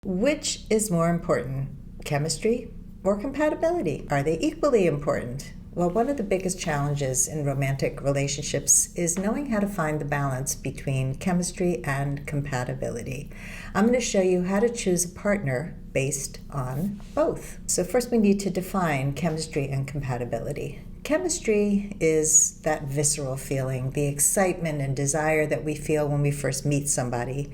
Which is more important, chemistry or compatibility? Are they equally important? Well, one of the biggest challenges in romantic relationships is knowing how to find the balance between chemistry and compatibility. I'm going to show you how to choose a partner based on both. So first we need to define chemistry and compatibility. Chemistry is that visceral feeling, the excitement and desire that we feel when we first meet somebody.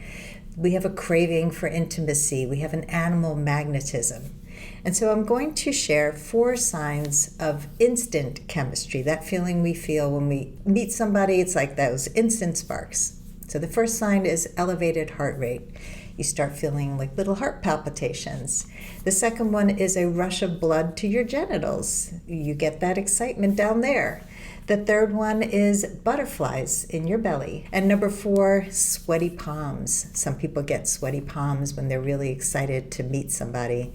We have a craving for intimacy. We have an animal magnetism. And so I'm going to share 4 signs of instant chemistry, that feeling we feel when we meet somebody. It's like those instant sparks. So the first sign is elevated heart rate. You start feeling like little heart palpitations. The second one is a rush of blood to your genitals. You get that excitement down there. The third one is butterflies in your belly. And number 4, sweaty palms. Some people get sweaty palms when they're really excited to meet somebody.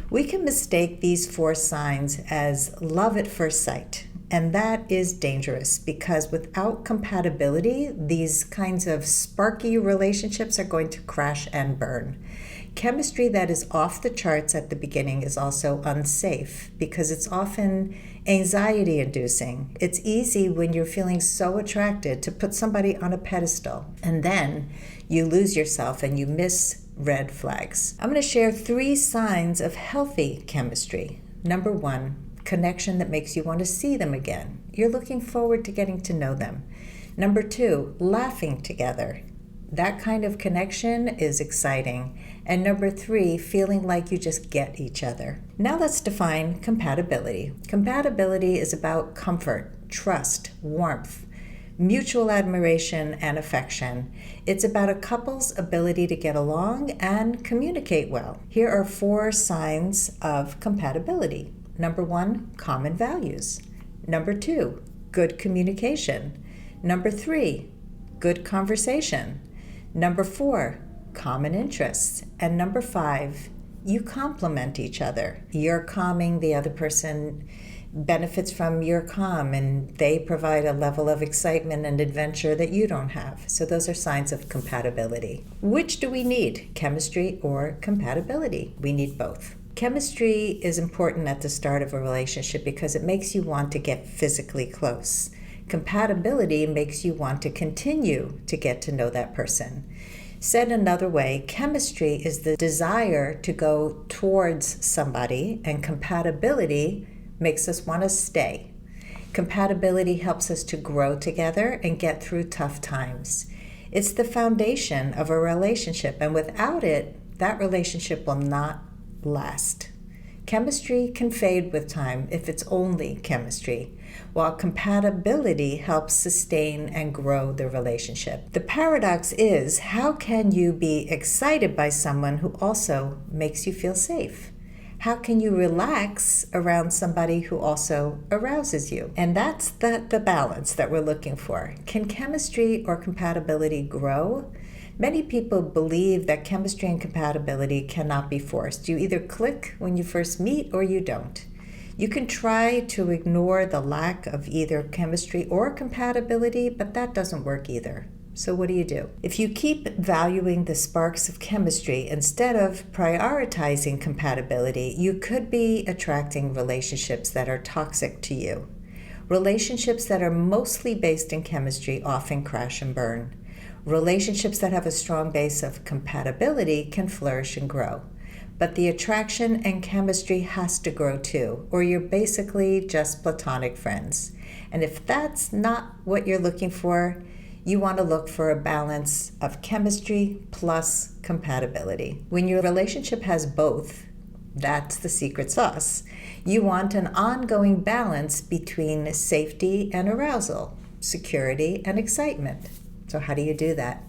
We can mistake these 4 signs as love at first sight. And that is dangerous because without compatibility, these kinds of sparky relationships are going to crash and burn. Chemistry that is off the charts at the beginning is also unsafe because it's often anxiety inducing. It's easy when you're feeling so attracted to put somebody on a pedestal, and then you lose yourself and you miss red flags. I'm going to share 3 signs of healthy chemistry. Number 1, connection that makes you want to see them again. You're looking forward to getting to know them. Number 2, laughing together. That kind of connection is exciting. And number 3, feeling like you just get each other. Now let's define compatibility. Compatibility is about comfort, trust, warmth, mutual admiration, and affection. It's about a couple's ability to get along and communicate well. Here are 4 signs of compatibility. Number 1, common values. Number 2, good communication. Number 3, good conversation. Number 4, common interests. And number 5, you complement each other. You're calming, the other person benefits from your calm, and they provide a level of excitement and adventure that you don't have. So those are signs of compatibility. Which do we need, chemistry or compatibility? We need both. Chemistry is important at the start of a relationship because it makes you want to get physically close. Compatibility makes you want to continue to get to know that person. Said another way, chemistry is the desire to go towards somebody, and compatibility makes us want to stay. Compatibility helps us to grow together and get through tough times. It's the foundation of a relationship, and without it, that relationship will not last. Chemistry can fade with time if it's only chemistry, while compatibility helps sustain and grow the relationship. The paradox is, how can you be excited by someone who also makes you feel safe? How can you relax around somebody who also arouses you? And that's the balance that we're looking for. Can chemistry or compatibility grow? Many people believe that chemistry and compatibility cannot be forced. You either click when you first meet or you don't. You can try to ignore the lack of either chemistry or compatibility, but that doesn't work either. So what do? If you keep valuing the sparks of chemistry instead of prioritizing compatibility, you could be attracting relationships that are toxic to you. Relationships that are mostly based in chemistry often crash and burn. Relationships that have a strong base of compatibility can flourish and grow. But the attraction and chemistry has to grow too, or you're basically just platonic friends. And if that's not what you're looking for, you want to look for a balance of chemistry plus compatibility. When your relationship has both, that's the secret sauce. You want an ongoing balance between safety and arousal, security and excitement. So how do you do that?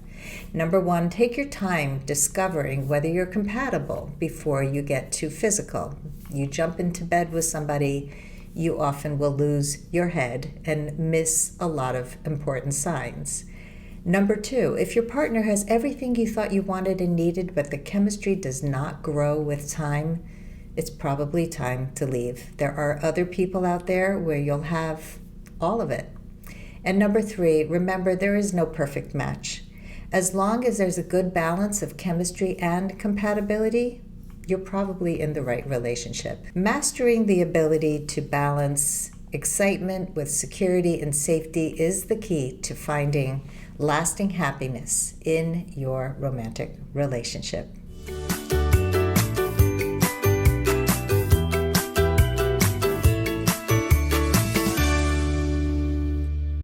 Number 1, take your time discovering whether you're compatible before you get too physical. You jump into bed with somebody, you often will lose your head and miss a lot of important signs. Number 2, if your partner has everything you thought you wanted and needed, but the chemistry does not grow with time, it's probably time to leave. There are other people out there where you'll have all of it. And number 3, remember there is no perfect match. As long as there's a good balance of chemistry and compatibility, you're probably in the right relationship. Mastering the ability to balance excitement with security and safety is the key to finding lasting happiness in your romantic relationship.